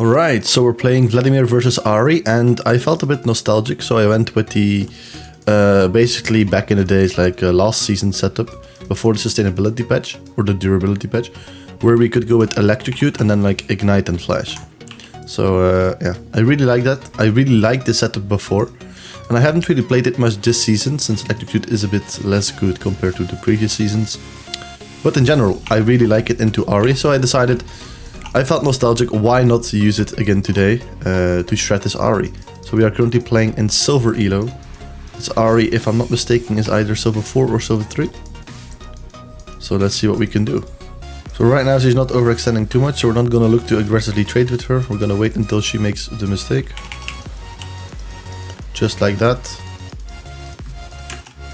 Alright, so we're playing Vladimir versus Ari, and I felt a bit nostalgic, so I went with the basically back in the days, like last season setup, before the sustainability patch, or the durability patch, where we could go with electrocute and then like ignite and flash. So yeah, I really like that. I really liked the setup before, and I haven't really played it much this season, since electrocute is a bit less good compared to the previous seasons. But in general, I really like it into Ari, so I decided I felt nostalgic, why not use it again today to shred this Ari. So we are currently playing in Silver ELO. This Ari, if I'm not mistaken, is either Silver 4 or Silver 3. So let's see what we can do. So right now she's not overextending too much, so we're not going to look to aggressively trade with her. We're going to wait until she makes the mistake. Just like that.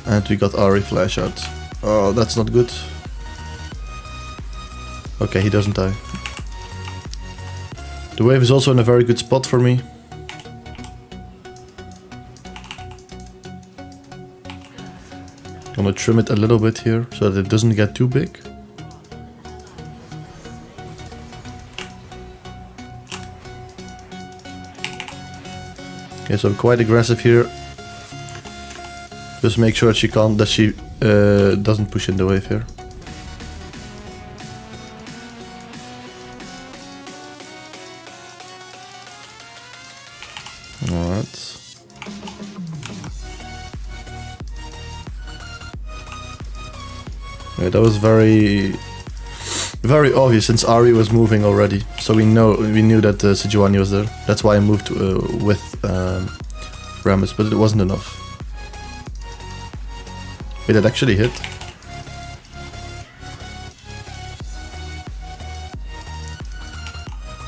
And we got Ari flash out. Oh, that's not good. Okay, he doesn't die. The wave is also in a very good spot for me. I'm gonna trim it a little bit here so that it doesn't get too big. Okay, so I'm quite aggressive here. Just make sure she doesn't push in the wave here. Alright. Yeah, that was very obvious since Ari was moving already. So we knew that Sejuani was there. That's why I moved with Rammus, but it wasn't enough. Wait, that actually hit.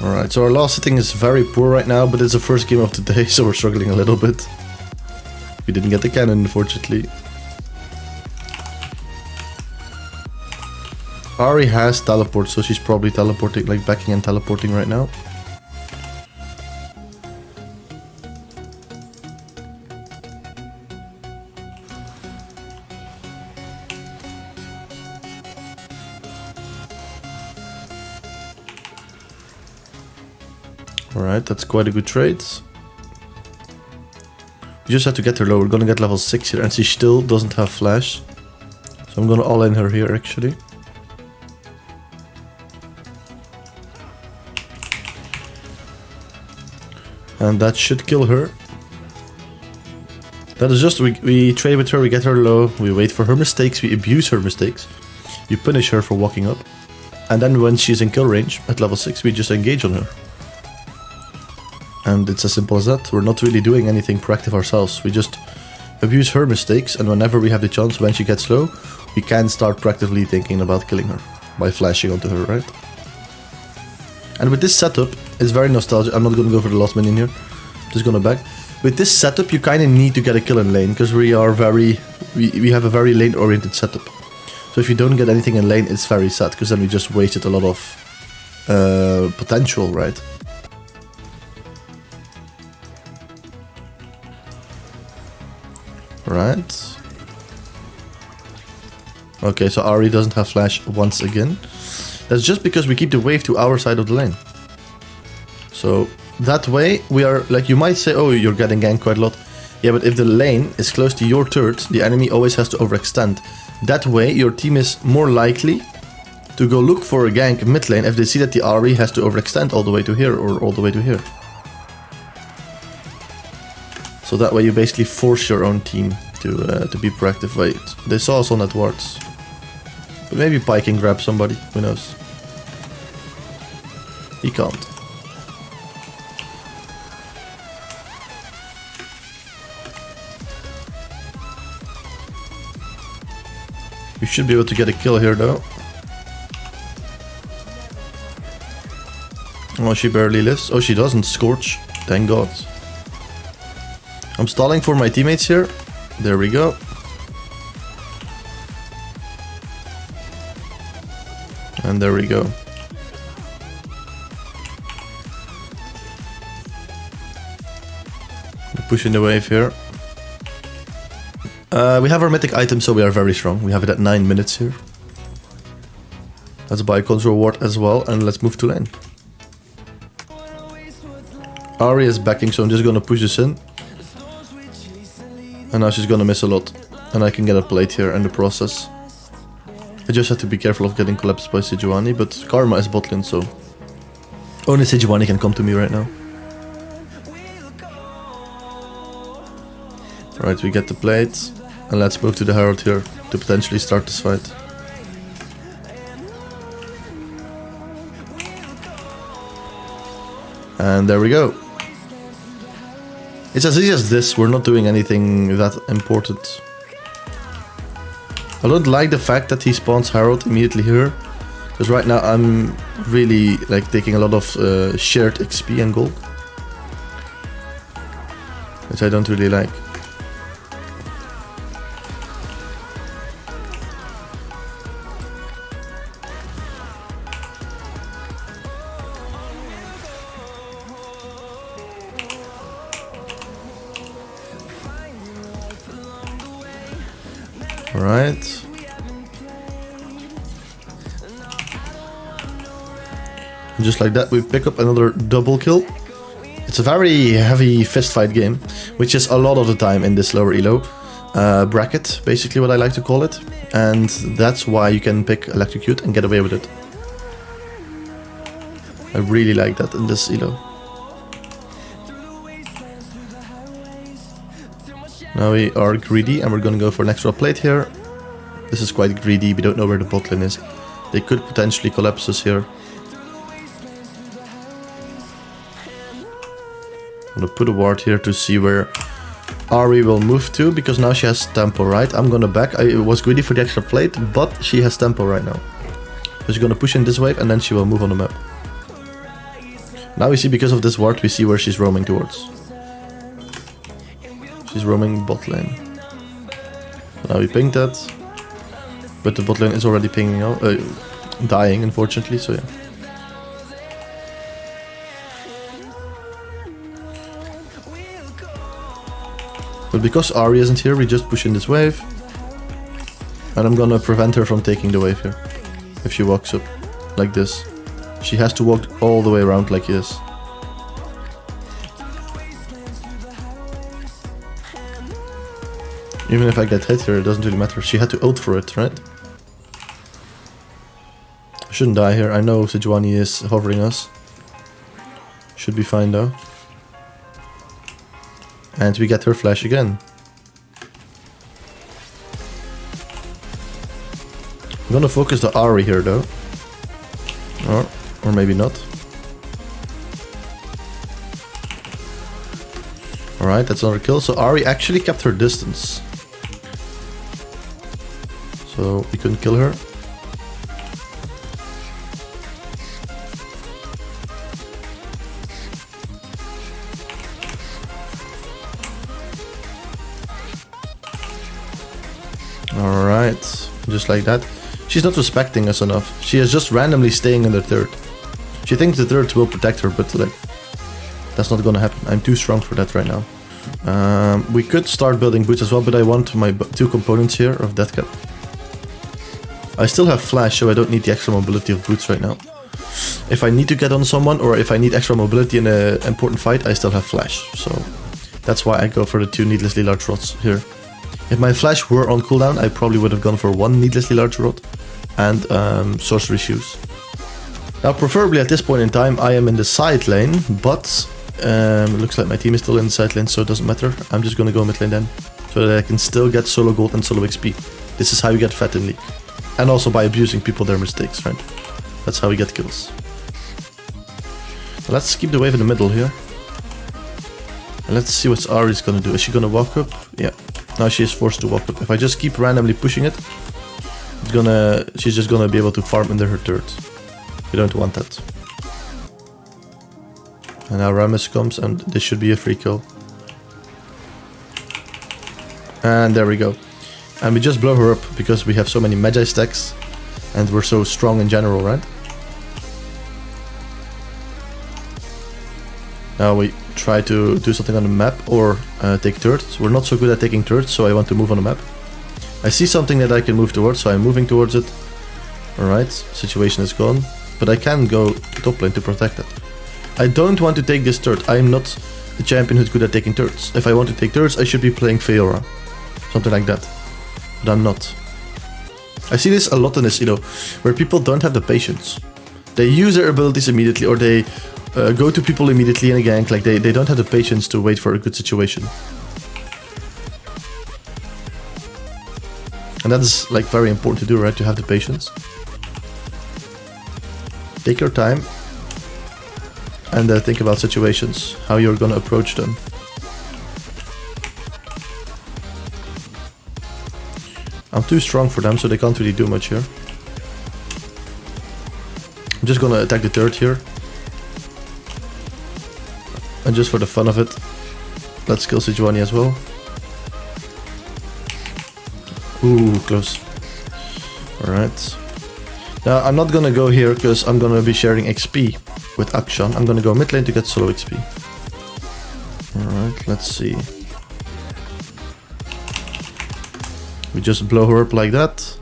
Alright, so our last hitting is very poor right now, but it's the first game of the day, so we're struggling a little bit. We didn't get the cannon, unfortunately. Ari has teleport, so she's probably teleporting, like backing and teleporting right now. Alright, that's quite a good trade. We just have to get her low. We're gonna get level 6 here, and she still doesn't have flash. So I'm gonna all-in her here, actually. And that should kill her. That is just, we trade with her, we get her low, we wait for her mistakes, we abuse her mistakes. You punish her for walking up. And then when she's in kill range, at level 6, we just engage on her. And it's as simple as that. We're not really doing anything proactive ourselves. We just abuse her mistakes, and whenever we have the chance, when she gets low, we can start proactively thinking about killing her by flashing onto her, right? And with this setup, it's very nostalgic. I'm not going to go for the last minion here. Just going to back. With this setup, you kind of need to get a kill in lane, because we have a very lane-oriented setup. So if you don't get anything in lane, it's very sad, because then we just wasted a lot of potential, right? Right. Okay, so Ari doesn't have flash once again. That's just because we keep the wave to our side of the lane. So that way we are, like, you might say, oh, you're getting ganked quite a lot. Yeah, but if the lane is close to your turret, the enemy always has to overextend. That way your team is more likely to go look for a gank mid lane if they see that the Ari has to overextend all the way to here or all the way to here. So that way you basically force your own team to be proactive. Wait, they saw us on that wards. But maybe Pi can grab somebody, who knows. He can't. We should be able to get a kill here though. Oh, she barely lives. Oh, she doesn't. Scorch. Thank God. I'm stalling for my teammates here. There we go. And there we go. Pushing the wave here. We have our mythic item, so we are very strong. We have it at 9 minutes here. Let's buy a control ward as well, and let's move to lane. Ahri is backing, so I'm just gonna push this in. And now she's gonna miss a lot. And I can get a plate here in the process. I just have to be careful of getting collapsed by Sejuani, but Karma is bot lane, so only Sejuani can come to me right now. Alright, we get the plate, and let's move to the Herald here to potentially start this fight. And there we go. It's as easy as this, we're not doing anything that important. I don't like the fact that he spawns Herald immediately here, because right now I'm really like taking a lot of shared XP and gold, which I don't really like. Alright. Just like that, we pick up another double kill. It's a very heavy fist fight game, which is a lot of the time in this lower elo bracket, basically what I like to call it. And that's why you can pick Electrocute and get away with it. I really like that in this elo. Now we are greedy and we're gonna go for an extra plate here. This is quite greedy, we don't know where the bot lane is. They could potentially collapse us here. I'm gonna put a ward here to see where Ahri will move to, because now she has tempo, right? I'm gonna back. I was greedy for the extra plate, but she has tempo right now. So she's gonna push in this wave and then she will move on the map. Now we see, because of this ward, we see where she's roaming towards. She's roaming bot lane. Now we pinged that, but the bot lane is already pinging out, dying unfortunately, so yeah. But because Ahri isn't here, we just push in this wave. And I'm gonna prevent her from taking the wave here. If she walks up like this. She has to walk all the way around like this. Even if I get hit here, it doesn't really matter. She had to ult for it, right? I shouldn't die here. I know Sejuani is hovering us. Should be fine though. And we get her flash again. I'm gonna focus the Ahri here though. Or maybe not. Alright, that's another kill. So Ahri actually kept her distance. So we couldn't kill her. Alright, just like that. She's not respecting us enough. She is just randomly staying in the third. She thinks the third will protect her, but like, that's not gonna happen. I'm too strong for that right now. We could start building boots as well, but I want my two components here of death cap. I still have flash, so I don't need the extra mobility of boots right now. If I need to get on someone, or if I need extra mobility in an important fight, I still have flash. So that's why I go for the two needlessly large rods here. If my flash were on cooldown, I probably would have gone for one needlessly large rod and sorcery shoes. Now, preferably at this point in time, I am in the side lane, but it looks like my team is still in the side lane, so it doesn't matter. I'm just gonna go mid lane then, so that I can still get solo gold and solo XP. This is how you get fat in League. And also by abusing people their mistakes, right? That's how we get kills. So let's keep the wave in the middle here. And let's see what Ahri's gonna do. Is she gonna walk up? Yeah. Now she is forced to walk up. If I just keep randomly pushing it, she's just gonna be able to farm under her turret. We don't want that. And now Rammus comes, and this should be a free kill. And there we go. And we just blow her up because we have so many Magi stacks and we're so strong in general, right? Now we try to do something on the map or take turrets. We're not so good at taking turrets, so I want to move on the map. I see something that I can move towards, so I'm moving towards it. Alright, situation is gone. But I can go top lane to protect it. I don't want to take this turret. I'm not the champion who's good at taking turrets. If I want to take turrets, I should be playing Feora. Something like that. But I'm not. I see this a lot in this Elo, where people don't have the patience. They use their abilities immediately, or they go to people immediately in a gank. Like they don't have the patience to wait for a good situation. And that is like very important to do, right? To have the patience. Take your time. And think about situations, how you're gonna approach them. I'm too strong for them, so they can't really do much here. I'm just gonna attack the turret here. And just for the fun of it, let's kill Sejuani as well. Ooh, close. Alright. Now, I'm not gonna go here, because I'm gonna be sharing XP with Akshan. I'm gonna go mid lane to get solo XP. Alright, let's see. We just blow her up like that.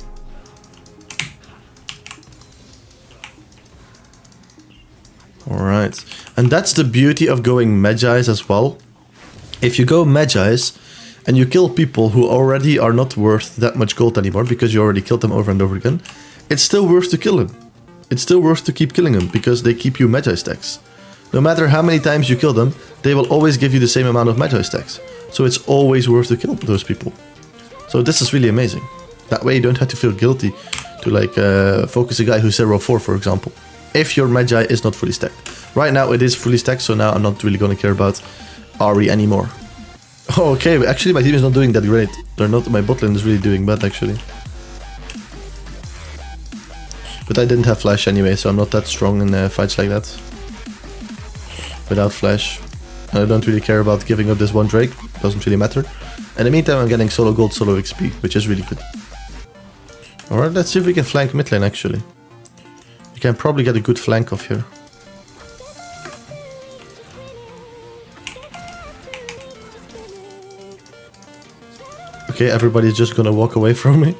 Alright. And that's the beauty of going Magi's as well. If you go Magi's and you kill people who already are not worth that much gold anymore because you already killed them over and over again, it's still worth to kill them. It's still worth to keep killing them because they keep you Magi stacks. No matter how many times you kill them, they will always give you the same amount of Magi stacks. So it's always worth to kill those people. So this is really amazing. That way you don't have to feel guilty to like focus a guy who's 0-4, for example. If your Magi is not fully stacked. Right now it is fully stacked, so now I'm not really gonna care about Ahri anymore. Oh, okay, actually my team is not doing that great. They're not. My bot lane is really doing bad actually. But I didn't have flash anyway, so I'm not that strong in fights like that. Without flash. And I don't really care about giving up this one Drake. Doesn't really matter. In the meantime, I'm getting solo gold, solo XP, which is really good. Alright, let's see if we can flank mid lane actually. We can probably get a good flank off here. Okay, everybody's just gonna walk away from me.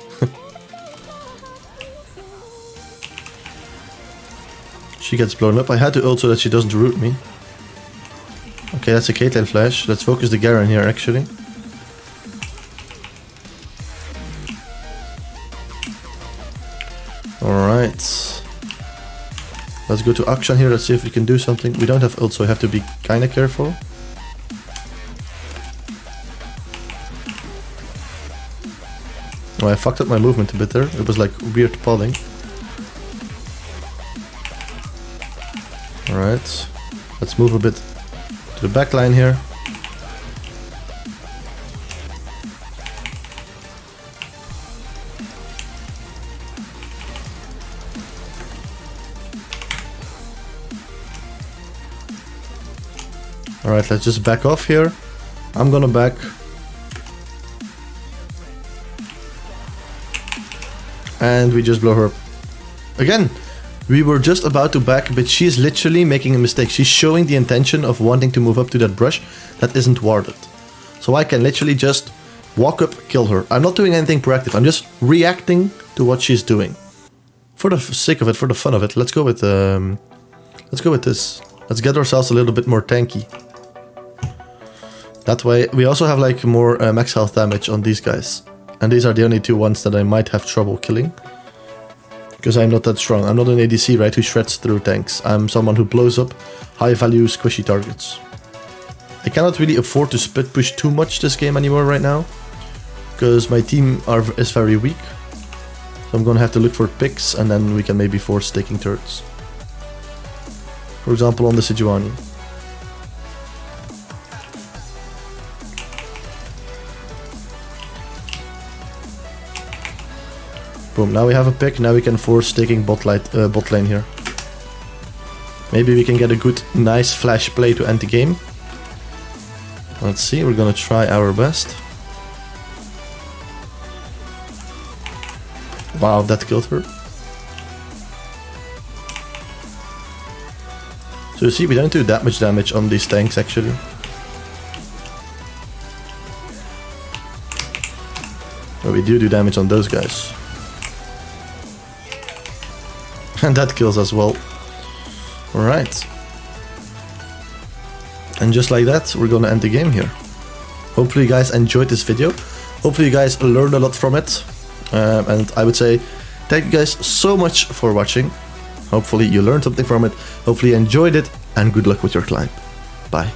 She gets blown up. I had to ult so that she doesn't root me. Okay, that's a Caitlyn flash. Let's focus the Garen here actually. Alright. Let's go to Akshan here. Let's see if we can do something. We don't have ult, so I have to be kinda careful. Oh, I fucked up my movement a bit there. It was like weird podding. Alright. Let's move a bit to the back line here. Alright, let's just back off here. I'm gonna back. And we just blow her up. Again, we were just about to back, but she's literally making a mistake. She's showing the intention of wanting to move up to that brush that isn't warded. So I can literally just walk up, kill her. I'm not doing anything proactive. I'm just reacting to what she's doing. For the sake of it, for the fun of it, let's go with this. Let's get ourselves a little bit more tanky. That way, we also have like more max health damage on these guys. And these are the only two ones that I might have trouble killing. Because I'm not that strong. I'm not an ADC, right, who shreds through tanks. I'm someone who blows up high value squishy targets. I cannot really afford to split push too much this game anymore right now. Because my team is very weak. So I'm gonna have to look for picks and then we can maybe force taking turrets. For example on the Sejuani. Boom, now we have a pick, now we can force taking bot lane here. Maybe we can get a good, nice flash play to end the game. Let's see, we're gonna try our best. Wow, that killed her. So you see, we don't do that much damage on these tanks actually. But we do damage on those guys. And that kills as well. Alright. And just like that, we're gonna end the game here. Hopefully you guys enjoyed this video. Hopefully you guys learned a lot from it. And I would say thank you guys so much for watching. Hopefully you learned something from it. Hopefully you enjoyed it. And good luck with your climb. Bye.